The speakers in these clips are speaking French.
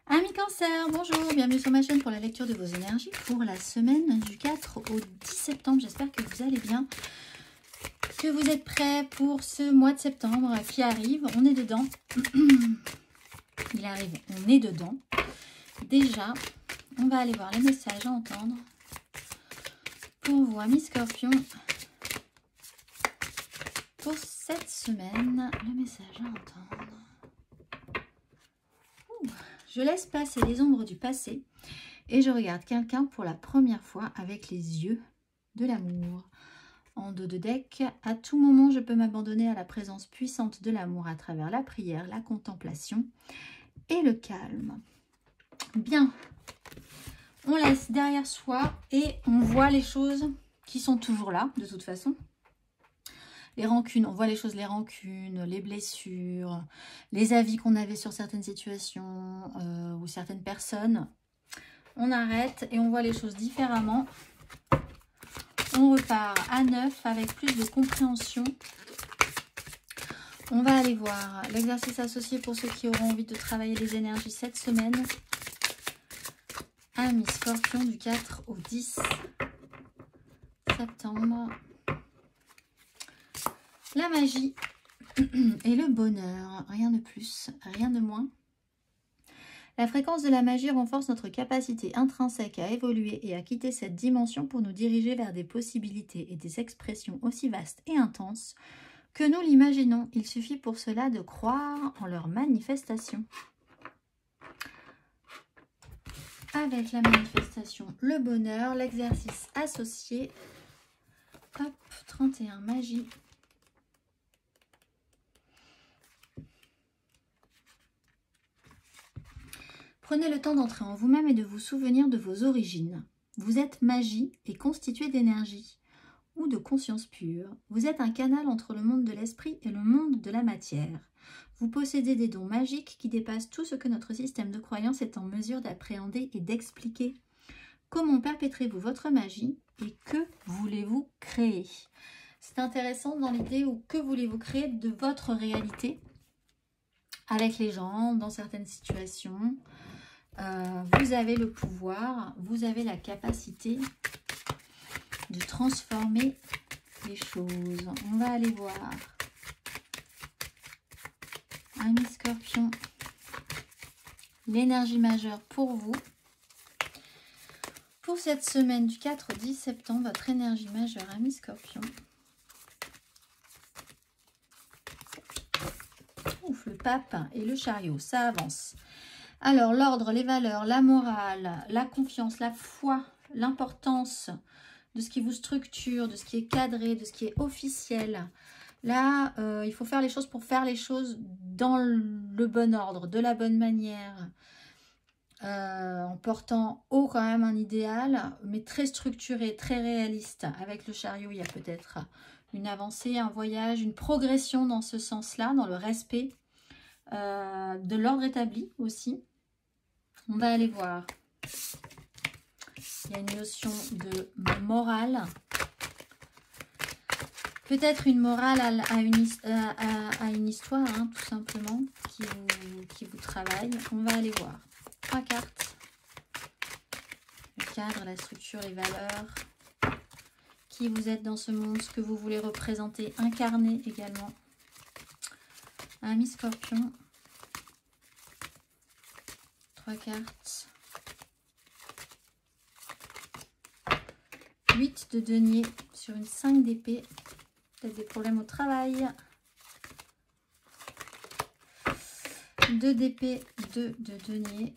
Amis Cancer, bonjour, bienvenue sur ma chaîne pour la lecture de vos énergies pour la semaine du 4 au 10 septembre. J'espère que vous allez bien, que vous êtes prêts pour ce mois de septembre qui arrive. On est dedans. Il arrive, on est dedans. Déjà, on va aller voir les messages à entendre pour vous, amis Scorpion. Pour cette semaine, le message à entendre. Je laisse passer les ombres du passé et je regarde quelqu'un pour la première fois avec les yeux de l'amour. En dos de deck, à tout moment, je peux m'abandonner à la présence puissante de l'amour à travers la prière, la contemplation et le calme. Bien, on laisse derrière soi et on voit les choses qui sont toujours là, de toute façon. Les rancunes, on voit les choses, les rancunes, les blessures, les avis qu'on avait sur certaines situations ou certaines personnes. On arrête et on voit les choses différemment. On repart à neuf avec plus de compréhension. On va aller voir l'exercice associé pour ceux qui auront envie de travailler les énergies cette semaine. Amis Scorpion du 4 au 10 septembre. La magie et le bonheur, rien de plus, rien de moins. La fréquence de la magie renforce notre capacité intrinsèque à évoluer et à quitter cette dimension pour nous diriger vers des possibilités et des expressions aussi vastes et intenses que nous l'imaginons. Il suffit pour cela de croire en leur manifestation. Avec la manifestation, le bonheur, l'exercice associé. Hop, 31, magie. Prenez le temps d'entrer en vous-même et de vous souvenir de vos origines. Vous êtes magie et constitué d'énergie ou de conscience pure. Vous êtes un canal entre le monde de l'esprit et le monde de la matière. Vous possédez des dons magiques qui dépassent tout ce que notre système de croyance est en mesure d'appréhender et d'expliquer. Comment perpétrez-vous votre magie et que voulez-vous créer? C'est intéressant dans l'idée où que voulez-vous créer de votre réalité avec les gens, dans certaines situations. Vous avez le pouvoir, vous avez la capacité de transformer les choses. On va aller voir. Amis Scorpion, l'énergie majeure pour vous. Pour cette semaine du 4 au 10 septembre, votre énergie majeure, amis Scorpion. Ouf, le pape et le chariot, ça avance. Alors, l'ordre, les valeurs, la morale, la confiance, la foi, l'importance de ce qui vous structure, de ce qui est cadré, de ce qui est officiel. Là, il faut faire les choses pour faire les choses dans le bon ordre, de la bonne manière, en portant haut quand même un idéal, mais très structuré, très réaliste. Avec le chariot, il y a peut-être une avancée, un voyage, une progression dans ce sens-là, dans le respect de l'ordre établi aussi. On va aller voir. Il y a une notion de morale. Peut-être une morale à une histoire, hein, tout simplement, qui vous travaille. On va aller voir. 3 cartes. Le cadre, la structure, les valeurs. Qui vous êtes dans ce monde, ce que vous voulez représenter, incarner également. Amis Scorpion. 3 cartes. 8 de denier sur une 5 d'épée. Peut-être des problèmes au travail. 2 d'épée, 2 de denier.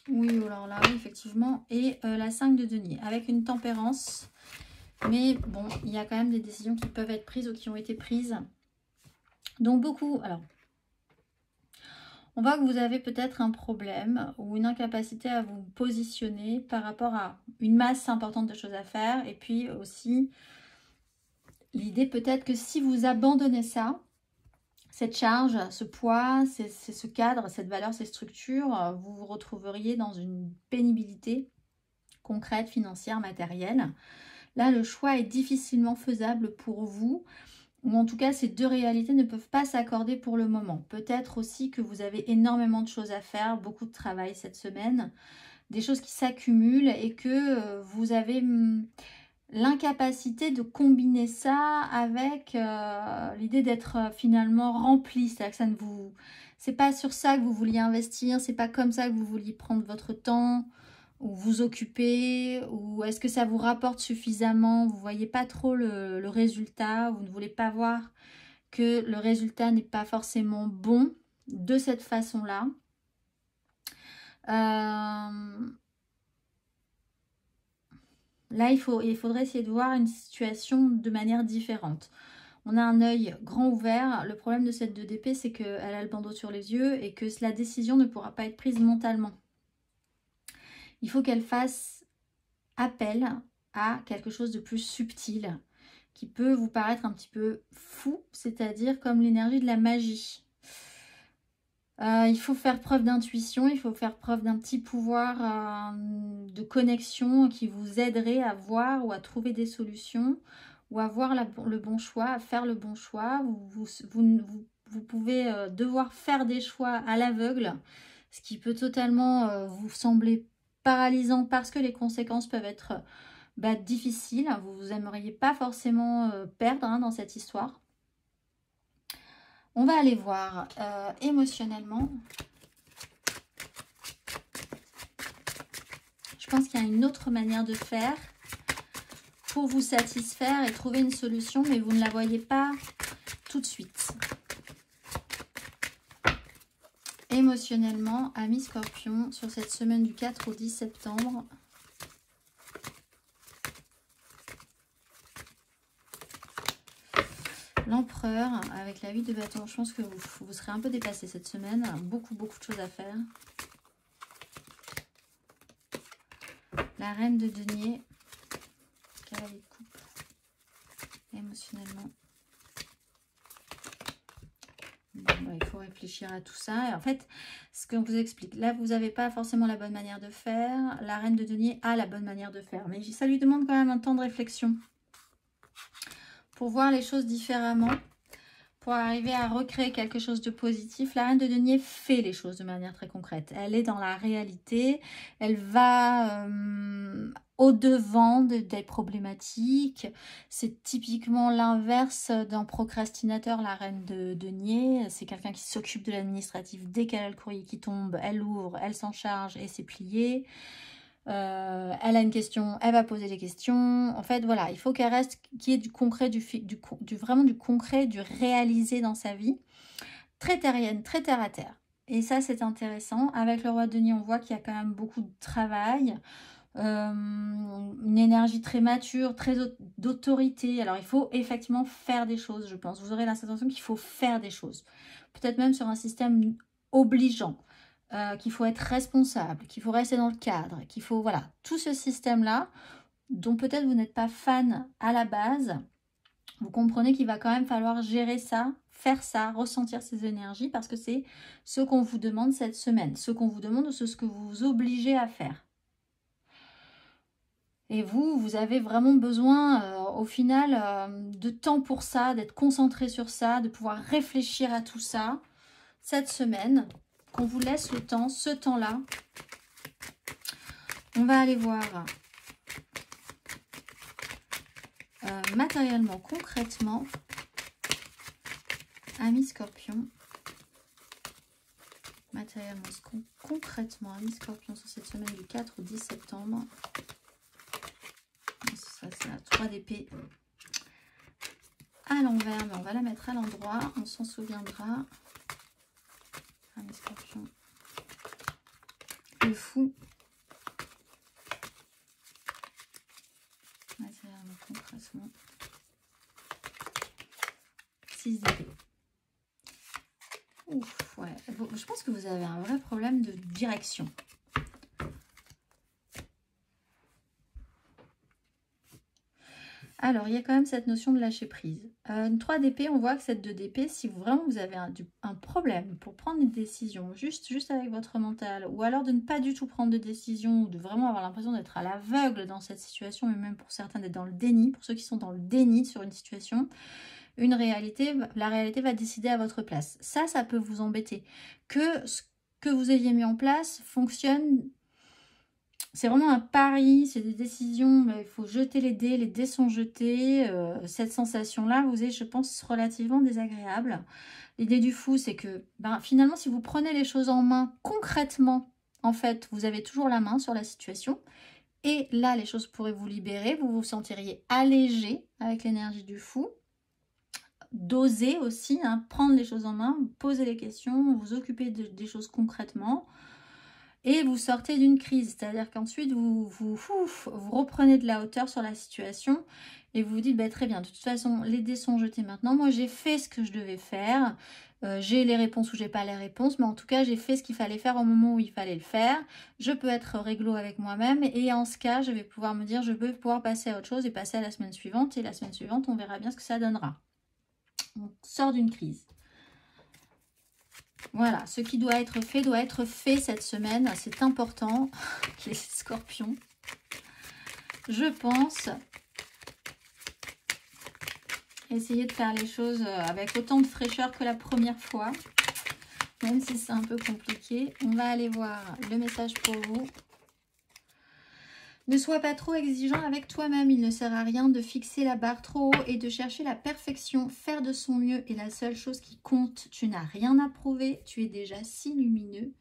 Oui, alors là, oui, effectivement. Et la 5 de denier avec une tempérance. Mais bon, il y a quand même des décisions qui peuvent être prises ou qui ont été prises. Donc beaucoup, alors, on voit que vous avez peut-être un problème ou une incapacité à vous positionner par rapport à une masse importante de choses à faire. Et puis aussi, l'idée peut-être que si vous abandonnez ça, cette charge, ce poids, c'est ce cadre, cette valeur, ces structures, vous vous retrouveriez dans une pénibilité concrète, financière, matérielle. Là, le choix est difficilement faisable pour vous. ou en tout cas ces deux réalités ne peuvent pas s'accorder pour le moment. Peut-être aussi que vous avez énormément de choses à faire, beaucoup de travail cette semaine, des choses qui s'accumulent et que vous avez l'incapacité de combiner ça avec l'idée d'être finalement rempli. C'est-à-dire que ça ne vous... C'est pas sur ça que vous vouliez investir, c'est pas comme ça que vous vouliez prendre votre temps ou vous occuper, ou est-ce que ça vous rapporte suffisamment, vous voyez pas trop le résultat, vous ne voulez pas voir que le résultat n'est pas forcément bon de cette façon-là. Là, il faudrait essayer de voir une situation de manière différente. On a un œil grand ouvert. Le problème de cette 2 d'épée, c'est qu'elle a le bandeau sur les yeux et que la décision ne pourra pas être prise mentalement. Il faut qu'elle fasse appel à quelque chose de plus subtil qui peut vous paraître un petit peu fou, c'est-à-dire comme l'énergie de la magie. Il faut faire preuve d'intuition, il faut faire preuve d'un petit pouvoir de connexion qui vous aiderait à voir ou à trouver des solutions ou à voir le bon choix, à faire le bon choix. Vous pouvez devoir faire des choix à l'aveugle, ce qui peut totalement vous sembler paralysant parce que les conséquences peuvent être difficiles. Vous n'aimeriez pas forcément perdre dans cette histoire. On va aller voir émotionnellement. Je pense qu'il y a une autre manière de faire pour vous satisfaire et trouver une solution, mais vous ne la voyez pas tout de suite. Émotionnellement, amis Scorpion, sur cette semaine du 4 au 10 septembre. L'empereur avec la 8 de bâton. Je pense que vous serez un peu dépassé cette semaine. Beaucoup de choses à faire. La reine de denier. Cavalier de coupe. Émotionnellement. Bon, il faut réfléchir à tout ça. Et en fait, ce qu'on vous explique, là, vous n'avez pas forcément la bonne manière de faire. La reine de denier a la bonne manière de faire. Mais ça lui demande quand même un temps de réflexion. Pour voir les choses différemment, pour arriver à recréer quelque chose de positif. La reine de denier fait les choses de manière très concrète. Elle est dans la réalité, elle va au-devant des problématiques. C'est typiquement l'inverse d'un procrastinateur, la reine de denier. C'est quelqu'un qui s'occupe de l'administratif. Dès qu'elle a le courrier qui tombe, elle l'ouvre, elle s'en charge et c'est plié. Elle a une question, elle va poser des questions. En fait, voilà, il faut qu'elle reste, qu'il y ait du concret, vraiment du concret, du réalisé dans sa vie. Très terrienne, très terre à terre. Et ça, c'est intéressant. Avec le roi de denier, on voit qu'il y a quand même beaucoup de travail. Une énergie très mature, très d'autorité. Alors, il faut effectivement faire des choses, je pense. Vous aurez la sensation qu'il faut faire des choses. Peut-être même sur un système obligeant. Qu'il faut être responsable, qu'il faut rester dans le cadre, qu'il faut, voilà, tout ce système-là, dont peut-être vous n'êtes pas fan à la base, vous comprenez qu'il va quand même falloir gérer ça, faire ça, ressentir ces énergies, parce que c'est ce qu'on vous demande cette semaine, ce qu'on vous demande, c'est ce que vous vous obligez à faire. Et vous avez vraiment besoin, au final, de temps pour ça, d'être concentré sur ça, de pouvoir réfléchir à tout ça cette semaine. Qu'on vous laisse le temps, ce temps-là. On va aller voir matériellement, concrètement, amis Scorpion. Matériellement, concrètement, amis Scorpion, sur cette semaine du 4 au 10 septembre. Ça, c'est la 3 d'épée à l'envers, mais on va la mettre à l'endroit. On s'en souviendra. Amis Scorpion. Le fou. Matériellement, concrètement. 6 d'épée. Ouf, ouais. Je pense que vous avez un vrai problème de direction. Alors, il y a quand même cette notion de lâcher prise. Une 3 d'épée, on voit que cette 2 d'épée, si vraiment vous avez un problème pour prendre une décision, juste avec votre mental, ou alors de ne pas du tout prendre de décision, ou de vraiment avoir l'impression d'être à l'aveugle dans cette situation, mais même pour certains d'être dans le déni, pour ceux qui sont dans le déni sur une situation, une réalité, la réalité va décider à votre place. Ça peut vous embêter. Que ce que vous ayez mis en place fonctionne, c'est vraiment un pari, c'est des décisions, il faut jeter les dés sont jetés. Cette sensation-là vous est, je pense, relativement désagréable. L'idée du fou, c'est que finalement, si vous prenez les choses en main concrètement, en fait, vous avez toujours la main sur la situation. Et là, les choses pourraient vous libérer, vous vous sentiriez allégé avec l'énergie du fou. D'oser aussi, prendre les choses en main, poser les questions, vous occuper des choses concrètement. Et vous sortez d'une crise, c'est-à-dire qu'ensuite, vous reprenez de la hauteur sur la situation et vous vous dites, très bien, de toute façon, les dés sont jetés maintenant. Moi, j'ai fait ce que je devais faire. J'ai les réponses ou j'ai pas les réponses, mais en tout cas, j'ai fait ce qu'il fallait faire au moment où il fallait le faire. Je peux être réglo avec moi-même et en ce cas, je vais pouvoir me dire, je peux pouvoir passer à autre chose et passer à la semaine suivante. Et la semaine suivante, on verra bien ce que ça donnera. On sort d'une crise. Voilà, ce qui doit être fait cette semaine. C'est important, les scorpions. Je pense. Essayez de faire les choses avec autant de fraîcheur que la première fois. Même si c'est un peu compliqué. On va aller voir le message pour vous. Ne sois pas trop exigeant avec toi-même. Il ne sert à rien de fixer la barre trop haut et de chercher la perfection. Faire de son mieux est la seule chose qui compte. Tu n'as rien à prouver. Tu es déjà si lumineux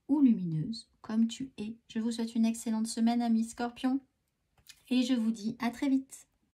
ou lumineuse comme tu es. Je vous souhaite une excellente semaine, amis Scorpions. Et je vous dis à très vite.